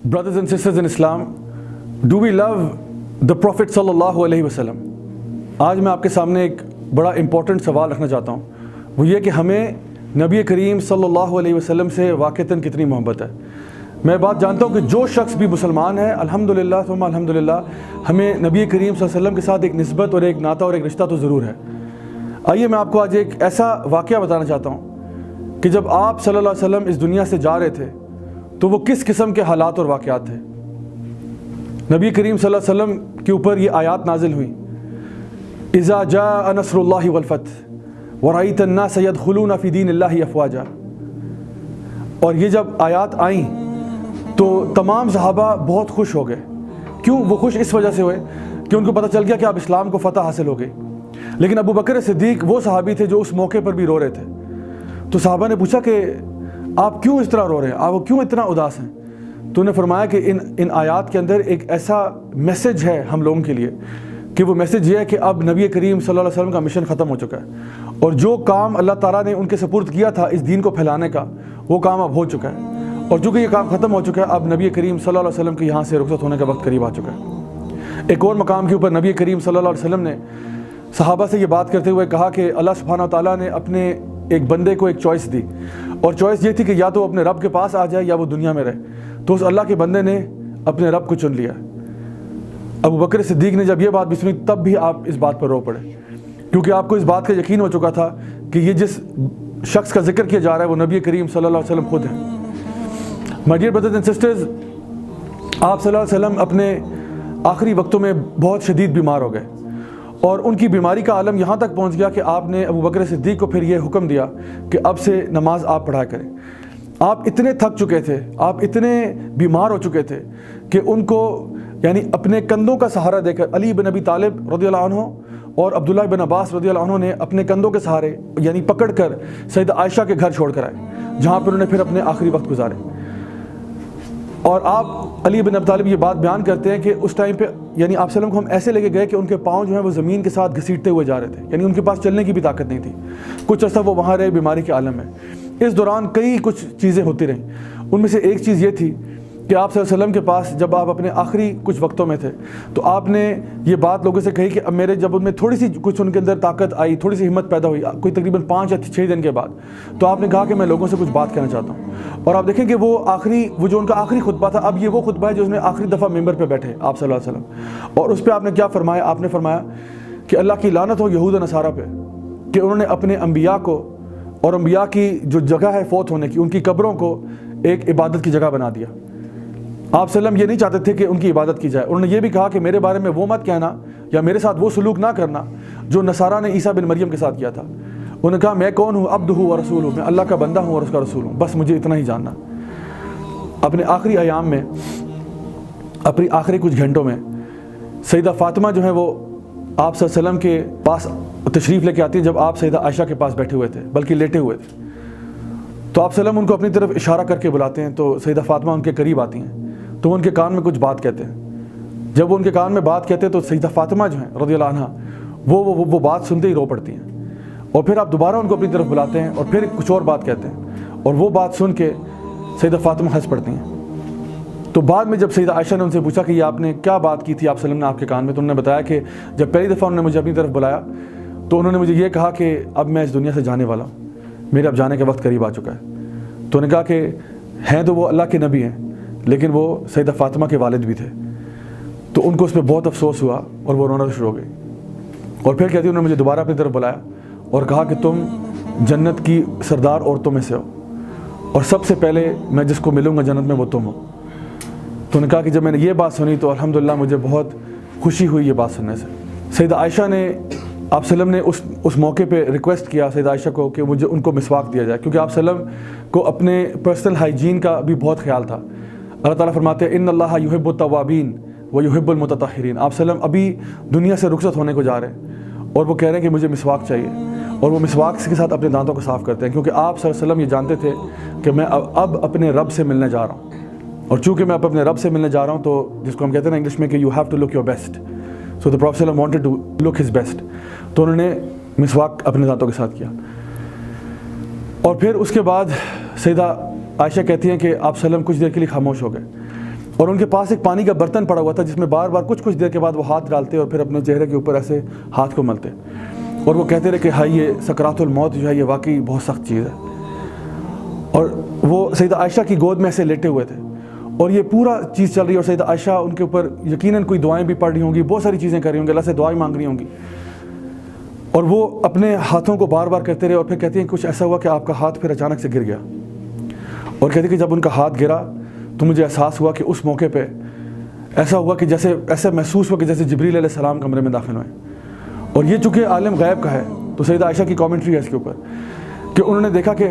Brothers and sisters in Islam, do we love the Prophet sallallahu alaihi wasallam? آج میں آپ کے سامنے ایک بڑا امپورٹنٹ سوال رکھنا چاہتا ہوں، وہ یہ کہ ہمیں نبی کریم صلی اللہ علیہ وسلم سے واقعتاً کتنی محبت ہے۔ میں بات جانتا ہوں کہ جو شخص بھی مسلمان ہے الحمدللہ ثم الحمدللہ ہمیں نبی کریم صلی اللہ علیہ وسلم کے ساتھ ایک نسبت اور ایک ناطہ اور ایک رشتہ تو ضرور ہے۔ آئیے میں آپ کو آج ایک ایسا واقعہ بتانا چاہتا ہوں کہ جب آپ صلی اللہ علیہ وسلم اس دنیا سے جا رہے تھے تو وہ کس قسم کے حالات اور واقعات تھے۔ نبی کریم صلی اللہ علیہ وسلم کے اوپر یہ آیات نازل ہوئیں، اذا جاء نصر اللہ والفتح ورأیت الناس يدخلون فی دین اللہ افواجا، اور یہ جب آیات آئیں تو تمام صحابہ بہت خوش ہو گئے۔ کیوں وہ خوش؟ اس وجہ سے ہوئے کہ ان کو پتہ چل گیا کہ اب اسلام کو فتح حاصل ہو گئی۔ لیکن ابو بکر صدیق وہ صحابی تھے جو اس موقع پر بھی رو رہے تھے۔ تو صحابہ نے پوچھا کہ آپ کیوں اس طرح رو رہے ہیں، آپ کیوں اتنا اداس ہیں؟ تو انہوں نے فرمایا کہ ان آیات کے اندر ایک ایسا میسج ہے ہم لوگوں کے لیے کہ وہ میسج یہ ہے کہ اب نبی کریم صلی اللہ علیہ وسلم کا مشن ختم ہو چکا ہے، اور جو کام اللہ تعالیٰ نے ان کے سپرد کیا تھا اس دین کو پھیلانے کا وہ کام اب ہو چکا ہے، اور چونکہ یہ کام ختم ہو چکا ہے اب نبی کریم صلی اللہ علیہ وسلم کے یہاں سے رخصت ہونے کا وقت قریب آ چکا ہے۔ ایک اور مقام کے اوپر نبی کریم صلی اللہ علیہ وسلم نے صحابہ سے یہ بات کرتے ہوئے کہا کہ اللہ سبحانہ و تعالیٰ نے اپنے ایک بندے کو ایک چوائس دی، اور چوائس یہ تھی کہ یا تو اپنے رب کے پاس آ جائے یا وہ دنیا میں رہے۔ تو اس اللہ کے بندے نے اپنے رب کو چن لیا۔ ابو بکر صدیق نے جب یہ بات بھی سنی تب بھی آپ اس بات پر رو پڑے، کیونکہ آپ کو اس بات کا یقین ہو چکا تھا کہ یہ جس شخص کا ذکر کیا جا رہا ہے وہ نبی کریم صلی اللہ علیہ وسلم خود ہیں۔ My dear brothers and sisters, آپ صلی اللہ علیہ وسلم اپنے آخری وقتوں میں بہت شدید بیمار ہو گئے، اور ان کی بیماری کا عالم یہاں تک پہنچ گیا کہ آپ نے ابو بکر صدیق کو پھر یہ حکم دیا کہ اب سے نماز آپ پڑھا کریں۔ آپ اتنے تھک چکے تھے، آپ اتنے بیمار ہو چکے تھے کہ ان کو یعنی اپنے کندھوں کا سہارا دے کر علی بن ابی طالب رضی اللہ عنہ اور عبداللہ بن عباس رضی اللہ عنہ نے اپنے کندھوں کے سہارے یعنی پکڑ کر سیدہ عائشہ کے گھر چھوڑ کر آئے، جہاں پر انہوں نے پھر اپنے آخری وقت گزارے۔ اور آپ علی بن ابی طالب یہ بات بیان کرتے ہیں کہ اس ٹائم پہ یعنی آپ صلی اللہ علیہ وسلم کو ہم ایسے لے کے گئے کہ ان کے پاؤں جو ہیں وہ زمین کے ساتھ گھسیٹتے ہوئے جا رہے تھے، یعنی ان کے پاس چلنے کی بھی طاقت نہیں تھی۔ کچھ عرصہ وہ وہاں رہے بیماری کے عالم میں۔ اس دوران کئی کچھ چیزیں ہوتی رہیں، ان میں سے ایک چیز یہ تھی کہ آپ صلی اللہ علیہ وسلم کے پاس جب آپ اپنے آخری کچھ وقتوں میں تھے تو آپ نے یہ بات لوگوں سے کہی کہ اب میرے جب ان میں تھوڑی سی کچھ ان کے اندر طاقت آئی، تھوڑی سی ہمت پیدا ہوئی، کوئی تقریباً 5 یا 6 دن کے بعد، تو آپ نے کہا کہ میں لوگوں سے کچھ بات کہنا چاہتا ہوں۔ اور آپ دیکھیں کہ وہ جو ان کا آخری خطبہ تھا، اب یہ وہ خطبہ ہے جو اس میں آخری دفعہ ممبر پہ بیٹھے آپ صلی اللہ علیہ وسلم، اور اس پہ آپ نے کیا فرمایا؟ آپ نے فرمایا کہ اللہ کی لعنت ہو یہود و نصارہ پہ کہ انہوں نے اپنے انبیاء کو اور انبیاء کی جو جگہ ہے فوت ہونے کی، ان کی قبروں کو ایک عبادت کی جگہ بنا دیا۔ آپ صلی اللہ علیہ وسلم یہ نہیں چاہتے تھے کہ ان کی عبادت کی جائے۔ انہوں نے یہ بھی کہا کہ میرے بارے میں وہ مت کہنا یا میرے ساتھ وہ سلوک نہ کرنا جو نصارہ نے عیسیٰ بن مریم کے ساتھ کیا تھا۔ انہوں نے کہا میں کون ہوں؟ عبدہ و رسول ہوں، میں اللہ کا بندہ ہوں اور اس کا رسول ہوں، بس مجھے اتنا ہی جاننا۔ اپنے آخری ایام میں، اپنی آخری کچھ گھنٹوں میں سیدہ فاطمہ جو ہے وہ آپ صلی اللہ علیہ وسلم کے پاس تشریف لے کے آتی ہیں جب آپ سیدہ عائشہ کے پاس بیٹھے ہوئے تھے، بلکہ لیٹے ہوئے تھے۔ تو آپ صلی اللہ علیہ وسلم ان کو اپنی طرف اشارہ کر کے بلاتے ہیں، تو سیدہ فاطمہ ان کے قریب آتی ہیں، تو وہ ان کے کان میں کچھ بات کہتے ہیں۔ جب وہ ان کے کان میں بات کہتے ہیں تو سیدہ فاطمہ جو ہیں رضی اللہ عنہا وہ بات سنتے ہی رو پڑتی ہیں، اور پھر آپ دوبارہ ان کو اپنی طرف بلاتے ہیں اور پھر کچھ اور بات کہتے ہیں، اور وہ بات سن کے سیدہ فاطمہ ہنس پڑتی ہیں۔ تو بعد میں جب سیدہ عائشہ نے ان سے پوچھا کہ یہ آپ نے کیا بات کی تھی آپ صلی اللہ علیہ وسلم نے آپ کے کان میں، تو انہوں نے بتایا کہ جب پہلی دفعہ انہوں نے مجھے اپنی طرف بلایا تو انہوں نے مجھے یہ کہا کہ اب میں اس دنیا سے جانے والا ہوں، میرے اب جانے کا وقت قریب آ چکا ہے۔ تو انہوں نے کہا کہ ہیں تو وہ اللہ کے نبی ہیں لیکن وہ سیدہ فاطمہ کے والد بھی تھے، تو ان کو اس پہ بہت افسوس ہوا اور وہ رونا شروع ہو گئی۔ اور پھر کہتی انہوں نے مجھے دوبارہ اپنی طرف بلایا اور کہا کہ تم جنت کی سردار عورتوں میں سے ہو، اور سب سے پہلے میں جس کو ملوں گا جنت میں وہ تم ہو۔ تو انہوں نے کہا کہ جب میں نے یہ بات سنی تو الحمدللہ مجھے بہت خوشی ہوئی یہ بات سننے سے۔ سیدہ عائشہ نے آپ صلی اللہ علیہ وسلم نے اس موقع پہ ریکویسٹ کیا سیدہ عائشہ کو کہ مجھے ان کو مسواک دیا جائے، کیونکہ آپ صلی اللہ علیہ وسلم کو اپنے پرسنل ہائیجین کا بھی بہت خیال تھا۔ اللہ تعالیٰ فرماتے ہیں ان اللہ یحب التوابین ویحب المتطہرین۔ آپ صلی اللہ علیہ وسلم ابھی دنیا سے رخصت ہونے کو جا رہے ہیں اور وہ کہہ رہے ہیں کہ مجھے مسواک چاہیے، اور وہ مسواک کے ساتھ اپنے دانتوں کو صاف کرتے ہیں، کیونکہ آپ صلی اللہ علیہ وسلم یہ جانتے تھے کہ میں اب اپنے رب سے ملنے جا رہا ہوں، اور چونکہ میں اب اپنے رب سے ملنے جا رہا ہوں تو جس کو ہم کہتے ہیں نا انگلش میں کہ you have to look your best, so the prophet صلی اللہ علیہ وسلم wanted to look his best, تو انہوں نے مسواک اپنے دانتوں کے ساتھ کیا۔ اور پھر اس کے بعد سیدہ عائشہ کہتی ہیں کہ آپ صلی اللہ علیہ وسلم کچھ دیر کے لیے خاموش ہو گئے، اور ان کے پاس ایک پانی کا برتن پڑا ہوا تھا جس میں بار بار کچھ دیر کے بعد وہ ہاتھ ڈالتے اور پھر اپنے چہرے کے اوپر ایسے ہاتھ کو ملتے، اور وہ کہتے رہے کہ ہائی یہ سکرات الموت جو ہے یہ واقعی بہت سخت چیز ہے۔ اور وہ سیدہ عائشہ کی گود میں ایسے لیٹے ہوئے تھے اور یہ پورا چیز چل رہی ہے، اور سیدہ عائشہ ان کے اوپر یقیناً کوئی دعائیں بھی پڑھ رہی ہوں گی، بہت ساری چیزیں کر رہی ہوں گی، اللہ سے دعائیں مانگ رہی ہوں گی، اور وہ اپنے ہاتھوں کو بار بار کرتے رہے، اور پھر کہتی ہیں کچھ ایسا ہوا کہ آپ کا ہاتھ پھر اچانک سے گر گیا، اور کہتی کہ جب ان کا ہاتھ گرا تو مجھے احساس ہوا کہ اس موقع پہ ایسا ہوا کہ جیسے ایسا محسوس ہوا کہ جیسے جبریل علیہ السلام کمرے میں داخل ہوئے، اور یہ چونکہ عالم غیب کا ہے تو سیدہ عائشہ کی کامنٹری ہے اس کے اوپر کہ انہوں نے دیکھا کہ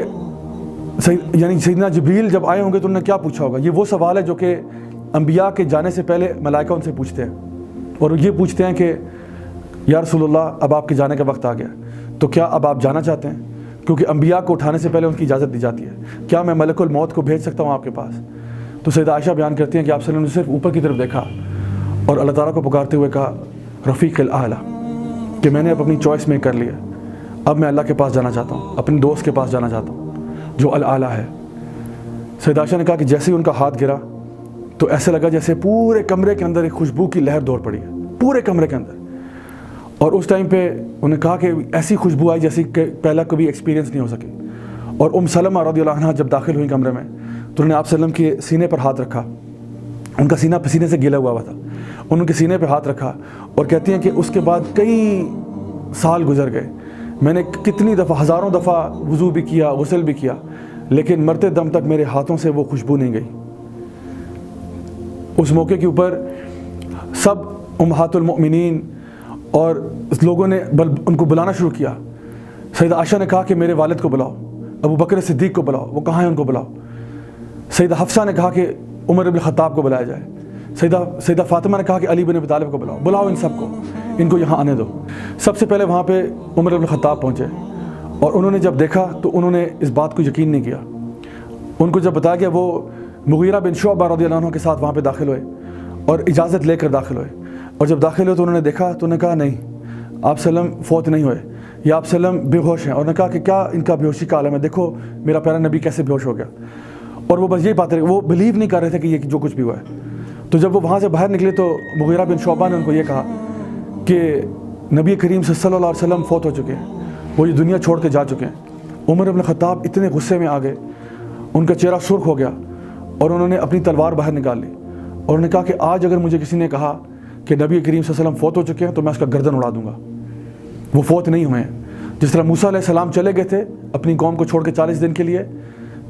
یعنی سیدنا جبریل جب آئے ہوں گے تو انہوں نے کیا پوچھا ہوگا۔ یہ وہ سوال ہے جو کہ انبیاء کے جانے سے پہلے ملائکہ ان سے پوچھتے ہیں، اور یہ پوچھتے ہیں کہ یا رسول اللہ اب آپ کے جانے کا وقت آ گیا، تو کیا اب آپ جانا چاہتے ہیں؟ کیونکہ انبیاء کو اٹھانے سے پہلے ان کی اجازت دی جاتی ہے، کیا میں ملک الموت کو بھیج سکتا ہوں آپ کے پاس؟ تو سیدہ عائشہ بیان کرتی ہیں کہ آپ صلی اللہ علیہ وسلم نے صرف اوپر کی طرف دیکھا اور اللہ تعالیٰ کو پکارتے ہوئے کہا رفیق الاعلیٰ، کہ میں نے اب اپنی چوائس میں کر لیا، اب میں اللہ کے پاس جانا چاہتا ہوں، اپنے دوست کے پاس جانا چاہتا ہوں جو الاعلیٰ ہے۔ سیدہ عائشہ نے کہا کہ جیسے ہی ان کا ہاتھ گرا تو ایسے لگا جیسے پورے کمرے کے اندر ایک خوشبو کی لہر دوڑ پڑی ہے، پورے کمرے کے اندر، اور اس ٹائم پہ انہوں نے کہا کہ ایسی خوشبو آئی جیسی کہ پہلا کبھی ایکسپیرینس نہیں ہو سکی۔ اور ام سلمہ رضی اللہ عنہ جب داخل ہوئی کمرے میں تو انہوں نے آپ صلی اللہ علیہ وسلم کے سینے پر ہاتھ رکھا، ان کا سینہ پسینے سے گیلا ہوا تھا، ان کے سینے پہ ہاتھ رکھا اور کہتی ہیں کہ اس کے بعد کئی سال گزر گئے، میں نے کتنی دفعہ ہزاروں دفعہ وضو بھی کیا، غسل بھی کیا، لیکن مرتے دم تک میرے ہاتھوں سے وہ خوشبو نہیں گئی۔ اس موقع کے اوپر سب امہات المؤمنین اور لوگوں نے ان کو بلانا شروع کیا۔ سیدہ عائشہ نے کہا کہ میرے والد کو بلاؤ، ابو بکر صدیق کو بلاؤ، وہ کہاں ہیں ان کو بلاؤ۔ سیدہ حفصہ نے کہا کہ عمر بن خطاب کو بلایا جائے۔ سیدہ فاطمہ نے کہا کہ علی بن ابی طالب کو بلاؤ ان سب کو، ان کو یہاں آنے دو۔ سب سے پہلے وہاں پہ عمر بن خطاب پہنچے، اور انہوں نے جب دیکھا تو انہوں نے اس بات کو یقین نہیں کیا۔ ان کو جب بتایا گیا، وہ مغیرہ بن شعبہ رضی اللہ عنہ کے ساتھ وہاں پہ داخل ہوئے اور اجازت لے کر داخل ہوئے، اور جب داخل ہوئے تو انہوں نے دیکھا تو انہوں نے کہا نہیں، آپ صلی اللہ علیہ وسلم فوت نہیں ہوئے، یا آپ صلی اللہ علیہ وسلم بے ہوش ہیں۔ اور انہوں نے کہا کہ کیا ان کا بے ہوشی کا عالم ہے، دیکھو میرا پیارا نبی کیسے بے ہوش ہو گیا۔ اور وہ بس یہی بات ہے، وہ بلیو نہیں کر رہے تھے کہ یہ جو کچھ بھی ہوا ہے۔ تو جب وہ وہاں سے باہر نکلے تو مغیرہ بن شعبہ نے ان کو یہ کہا کہ نبی کریم صلی اللہ علیہ وسلم فوت ہو چکے ہیں، وہ یہ دنیا چھوڑ کے جا چکے ہیں۔ عمر بن خطاب اتنے غصے میں آ گئے، ان کا چہرہ سرخ ہو گیا، اور انہوں نے اپنی تلوار باہر نکال لی، اور انہوں نے کہا کہ آج اگر مجھے کسی نے کہا کہ نبی کریم صلی اللہ علیہ وسلم فوت ہو چکے ہیں تو میں اس کا گردن اڑا دوں گا۔ وہ فوت نہیں ہوئے ہیں۔ جس طرح موسیٰ علیہ السلام چلے گئے تھے اپنی قوم کو چھوڑ کے 40 دن کے لیے،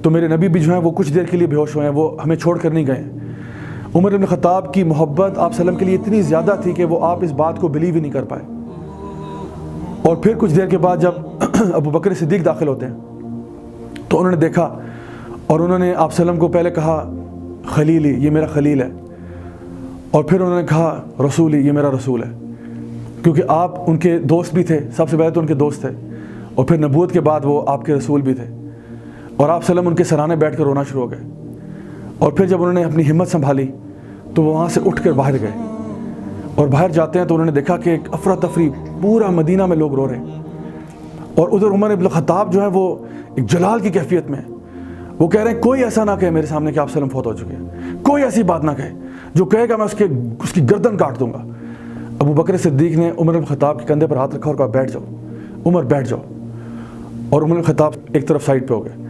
تو میرے نبی بھی جو ہیں وہ کچھ دیر کے لیے بے ہوش ہوئے ہیں، وہ ہمیں چھوڑ کر نہیں گئے۔ عمر بن خطاب کی محبت آپ صلی اللہ علیہ وسلم کے لیے اتنی زیادہ تھی کہ وہ آپ اس بات کو بلیو ہی نہیں کر پائے۔ اور پھر کچھ دیر کے بعد جب ابو بکر صدیق داخل ہوتے ہیں تو انہوں نے دیکھا، اور انہوں نے آپ صلی اللہ علیہ وسلم کو پہلے کہا خلیلی، یہ میرا خلیل ہے، اور پھر انہوں نے کہا رسولی، یہ میرا رسول ہے، کیونکہ آپ ان کے دوست بھی تھے، سب سے پہلے تو ان کے دوست تھے، اور پھر نبوت کے بعد وہ آپ کے رسول بھی تھے۔ اور آپ صلی اللہ علیہ وسلم ان کے سرانے بیٹھ کر رونا شروع ہو گئے، اور پھر جب انہوں نے اپنی ہمت سنبھالی تو وہ وہاں سے اٹھ کر باہر گئے، اور باہر جاتے ہیں تو انہوں نے دیکھا کہ ایک افراتفری پورا مدینہ میں لوگ رو رہے ہیں، اور ادھر عمر بن خطاب جو ہیں وہ ایک جلال کی کیفیت میں ہیں۔ وہ کہہ رہے ہیں کوئی ایسا نہ کہے میرے سامنے کہ آپ صلی اللہ علیہ وسلم فوت ہو چکے ہیں، کوئی ایسی بات نہ کہے، جو کہے گا میں اس کی گردن کاٹ دوں گا۔ ابو بکر صدیق نے عمر بن خطاب کے کندھے پر ہاتھ رکھا اور کہا بیٹھ جاؤ عمر، بیٹھ جاؤ، اور عمر بن خطاب ایک طرف سائڈ پہ ہو گئے،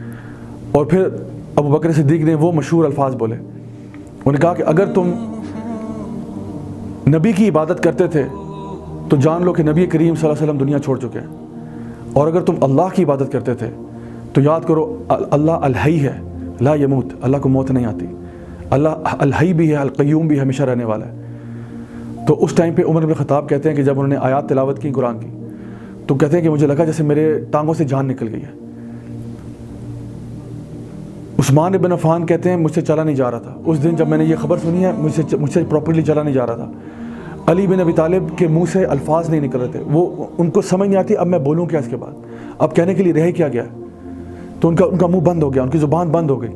اور پھر ابو بکر صدیق نے وہ مشہور الفاظ بولے، انہوں نے کہا کہ اگر تم نبی کی عبادت کرتے تھے تو جان لو کہ نبی کریم صلی اللہ علیہ وسلم دنیا چھوڑ چکے ہیں، اور اگر تم اللہ کی عبادت کرتے تھے تو یاد کرو اللہ الحی ہے لا یموت، اللہ کو موت نہیں آتی، اللہ الحی بھی ہے، القیوم بھی ہمیشہ رہنے والا ہے۔ تو اس ٹائم پہ عمر بن خطاب کہتے ہیں کہ جب انہوں نے آیات تلاوت کی قرآن کی تو کہتے ہیں کہ مجھے لگا جیسے میرے ٹانگوں سے جان نکل گئی ہے۔ عثمان بن عفان کہتے ہیں مجھ سے چلا نہیں جا رہا تھا، اس دن جب میں نے یہ خبر سنی ہے مجھ سے پراپرلی چلا نہیں جا رہا تھا۔ علی بن ابی طالب کے منہ سے الفاظ نہیں نکل رہے تھے، وہ ان کو سمجھ نہیں آتی اب میں بولوں کیا اس کے بعد، اب کہنے کے لیے رہ کیا گیا، تو ان کا منہ بند ہو گیا، ان کی زبان بند ہو گئی۔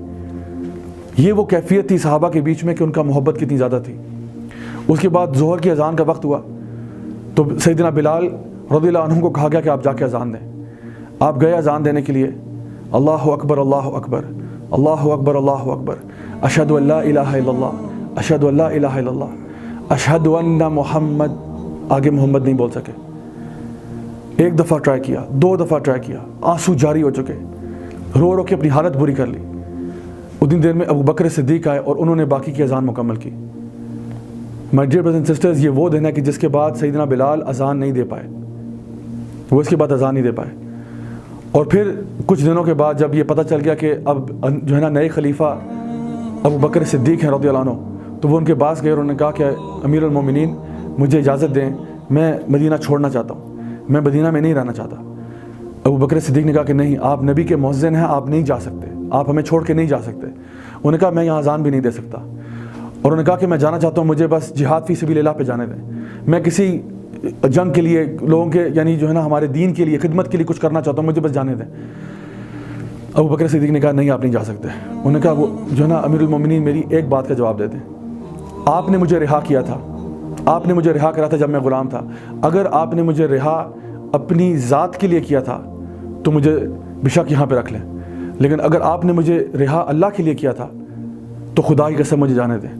یہ وہ کیفیت تھی صحابہ کے بیچ میں کہ ان کا محبت کتنی زیادہ تھی۔ اس کے بعد ظہر کی اذان کا وقت ہوا تو سیدنا بلال رضی اللہ عنہ کو کہا گیا کہ آپ جا کے اذان دیں۔ آپ گئے اذان دینے کے لیے، اللہ اکبر اللہ اکبر اللہ اکبر اللہ اکبر اشہد ان لا الہ الا اللہ اشہد ان لا الہ الا اللہ، اشہد ان محمد، آگے محمد نہیں بول سکے. ایک دفعہ ٹرائی کیا، 2 دفعہ ٹرائی کیا، آنسو جاری ہو چکے، رو رو کے اپنی حالت بری کر لی. اتنی دیر میں ابو بکر صدیق آئے اور انہوں نے باقی کی اذان مکمل کی. My dear brothers and sisters, یہ وہ دن ہے کہ جس کے بعد سیدنا بلال اذان نہیں دے پائے، وہ اس کے بعد اذان نہیں دے پائے. اور پھر کچھ دنوں کے بعد جب یہ پتہ چل گیا کہ اب جو ہے نا نئے خلیفہ ابو بکر صدیق ہیں رضی اللہ عنہ، تو وہ ان کے پاس گئے اور انہوں نے کہا کہ امیر المومنین مجھے اجازت دیں، میں مدینہ چھوڑنا چاہتا ہوں، میں مدینہ میں نہیں رہنا چاہتا. ابو بکر صدیق نے کہا کہ نہیں، آپ نبی کے مؤذن ہیں، آپ نہیں جا سکتے، آپ ہمیں چھوڑ کے نہیں جا سکتے. انہوں نے کہا میں یہاں اذان بھی نہیں دے سکتا. اور انہوں نے کہا کہ میں جانا چاہتا ہوں، مجھے بس جہاد فی سبیل اللہ پہ جانے دیں، میں کسی جنگ کے لیے لوگوں کے یعنی جو ہے نا ہمارے دین کے لیے خدمت کے لیے کچھ کرنا چاہتا ہوں، مجھے بس جانے دیں. ابو بکر صدیق نے کہا نہیں، آپ نہیں جا سکتے. انہوں نے کہا وہ جو ہے نا امیر المومنین میری ایک بات کا جواب دے دیں، آپ نے مجھے رہا کیا تھا، آپ نے مجھے رہا کرا تھا جب میں غلام تھا. اگر آپ نے مجھے رہا اپنی ذات کے لیے کیا تھا تو مجھے بے شک یہاں پہ رکھ لیں، لیکن اگر آپ نے مجھے رہا اللہ کے لیے کیا تھا تو خدا کی قسم مجھے جانے دیں،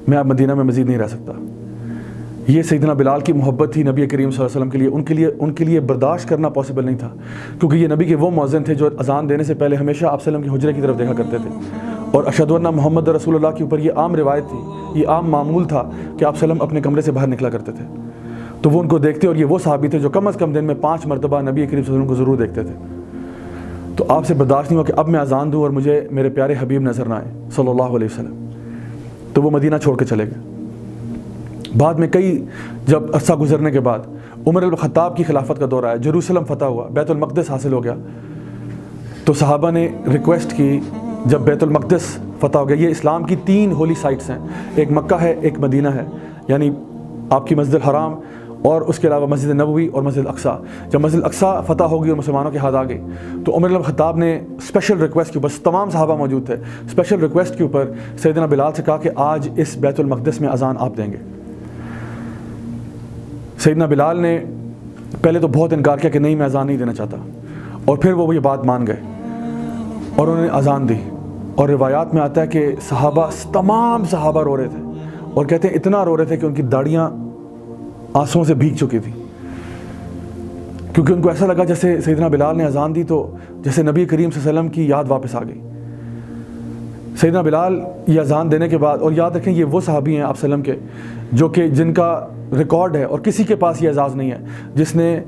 میں اب مدینہ میں مزید نہیں رہ سکتا. یہ سیدنا بلال کی محبت تھی نبی کریم صلی اللہ علیہ وسلم کے لیے. ان کے لیے برداشت کرنا پاسبل نہیں تھا، کیونکہ یہ نبی کے وہ مؤذن تھے جو اذان دینے سے پہلے ہمیشہ آپ صلی اللہ علیہ وسلم کے حجرے کی طرف دیکھا کرتے تھے. اور اشہد ان محمد رسول اللہ کے اوپر یہ عام روایت تھی، یہ عام معمول تھا کہ آپ صلی اللہ علیہ وسلم اپنے کمرے سے باہر نکلا کرتے تھے. تو وہ ان کو دیکھتے، اور یہ وہ صحابی تھے جو کم از کم دن میں 5 مرتبہ نبی کریم صلی اللہ علیہ وسلم کو ضرور دیکھتے تھے. تو آپ سے برداشت نہیں ہوا کہ اب میں اذان دوں اور مجھے میرے پیارے حبیب نظر نہ آئے صلی اللہ علیہ وسلم. تو وہ مدینہ چھوڑ کے چلے گئے. بعد میں جب عرصہ گزرنے کے بعد عمر بن الخطاب کی خلافت کا دور آیا، جیروسلم فتح ہوا، بیت المقدس حاصل ہو گیا. تو صحابہ نے ریکویسٹ کی، جب بیت المقدس فتح ہو گیا، یہ اسلام کی 3 ہولی سائٹس ہیں، ایک مکہ ہے، ایک مدینہ ہے، یعنی آپ کی مسجد الحرام اور اس کے علاوہ مسجد نبوی اور مسجد اقصیٰ. جب مسجد اقصیٰ فتح ہو گئی اور مسلمانوں کے ہاتھ آ گئی تو عمر بن الخطاب نے اسپیشل ریکویسٹ کے اوپر، تمام صحابہ موجود تھے، اسپیشل ریکویسٹ کے اوپر سیدنا بلال سے کہا کہ آج اس بیت المقدس میں اذان آپ دیں گے. سیدنا بلال نے پہلے تو بہت انکار کیا کہ نہیں، میں اذان نہیں دینا چاہتا، اور پھر وہ یہ بات مان گئے اور انہوں نے اذان دی. اور روایات میں آتا ہے کہ تمام صحابہ رو رہے تھے، اور کہتے ہیں اتنا رو رہے تھے کہ ان کی داڑیاں آنسوؤں سے بھیگ چکی تھی، کیونکہ ان کو ایسا لگا جیسے سیدنا بلال نے اذان دی تو جیسے نبی کریم صلی اللہ علیہ وسلم کی یاد واپس آ گئی. سیدنا بلال یہ اذان دینے کے بعد، اور یاد رکھیں یہ وہ صحابی ہیں آپ صلی اللہ علیہ وسلم کے جو کہ جن کا ریکارڈ ہے اور کسی کے پاس یہ اعزاز نہیں ہے، جس نے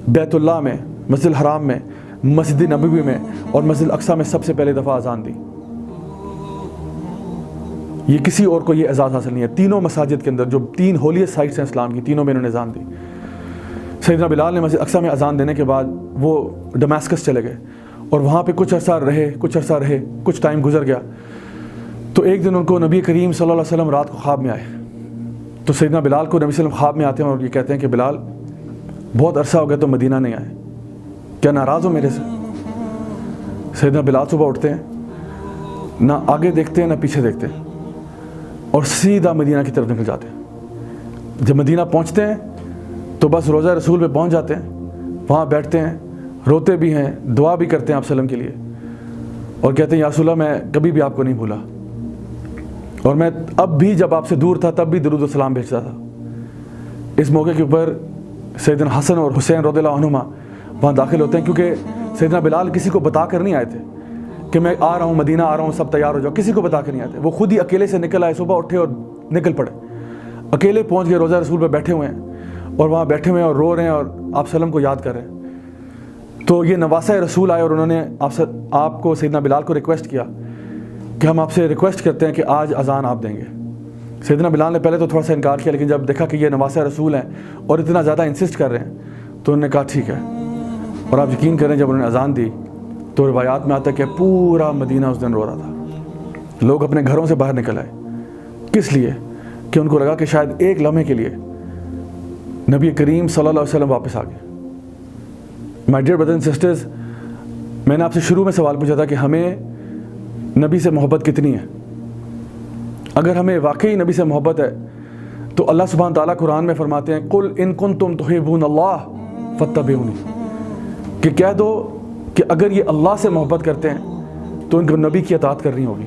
بیت اللہ میں، مسجد الحرام میں، مسجد نبوی میں اور مسجد اقصیٰ میں سب سے پہلے دفعہ اذان دی. یہ کسی اور کو یہ اعزاز حاصل نہیں ہے. تینوں مساجد کے اندر جو 3 ہولیسٹ سائٹس ہیں اسلام کی، تینوں میں انہوں نے اذان دی. سیدنا بلال نے مسجد اقصیٰ میں اذان دینے کے بعد وہ ڈماسکس چلے گئے اور وہاں پہ کچھ عرصہ رہے، کچھ ٹائم گزر گیا. تو ایک دن ان کو نبی کریم صلی اللہ علیہ وسلم رات کو خواب میں آئے. تو سیدنا بلال کو نبی صلی اللہ علیہ وسلم خواب میں آتے ہیں اور یہ کہتے ہیں کہ بلال بہت عرصہ ہو گیا تو مدینہ نہیں آئے، کیا ناراض ہو میرے سے؟ سیدنا بلال صبح اٹھتے ہیں، نہ آگے دیکھتے ہیں نہ پیچھے دیکھتے ہیں، اور سیدھا مدینہ کی طرف نکل جاتے ہیں. جب مدینہ پہنچتے ہیں تو بس روضہ رسول پہ پہنچ جاتے ہیں، وہاں بیٹھتے ہیں، روتے بھی ہیں، دعا بھی کرتے ہیں آپ صلی اللہ علیہ وسلم کے لیے، اور کہتے ہیں یا رسول اللہ میں کبھی بھی آپ کو نہیں بھولا، اور میں اب بھی جب آپ سے دور تھا تب بھی درود و سلام بھیجتا تھا. اس موقع کے اوپر سیدنا حسن اور حسین رضی اللہ عنہما وہاں داخل ہوتے ہیں، کیونکہ سیدنا بلال کسی کو بتا کر نہیں آئے تھے کہ میں آ رہا ہوں، مدینہ آ رہا ہوں، سب تیار ہو جاؤ، کسی کو بتا کر نہیں آئے تھے. وہ خود ہی اکیلے سے نکل آئے، صبح اٹھے اور نکل پڑے، اکیلے پہنچ گئے، روضہ رسول پہ بیٹھے ہوئے ہیں اور وہاں بیٹھے ہوئے ہیں اور رو رہے ہیں اور آپ وسلم کو یاد کر رہے ہیں. تو یہ نواسہ رسول آئے اور انہوں نے آپ کو سیدنا بلال کو ریکویسٹ کیا کہ ہم آپ سے ریکویسٹ کرتے ہیں کہ آج اذان آپ دیں گے. سیدنا بلال نے پہلے تو تھوڑا سا انکار کیا، لیکن جب دیکھا کہ یہ نواسہ رسول ہیں اور اتنا زیادہ انسسٹ کر رہے ہیں تو انہوں نے کہا ٹھیک ہے. اور آپ یقین کریں جب انہوں نے اذان دی تو روایات میں آتا ہے کہ پورا مدینہ اس دن رو رہا تھا. لوگ اپنے گھروں سے باہر نکل آئے. کس لیے؟ کہ ان کو لگا کہ شاید ایک لمحے کے لیے نبی کریم صلی اللہ علیہ وسلم واپس آ گئے. My dear brothers and sisters, میں نے آپ سے شروع میں سوال پوچھا تھا کہ ہمیں نبی سے محبت کتنی ہے. اگر ہمیں واقعی نبی سے محبت ہے تو اللہ سبحانہ تعالیٰ قرآن میں فرماتے ہیں قل ان کنتم تحبون اللہ فاتبعونی، کہ کہہ دو کہ اگر یہ اللہ سے محبت کرتے ہیں تو ان کو نبی کی اطاعت کرنی ہوگی.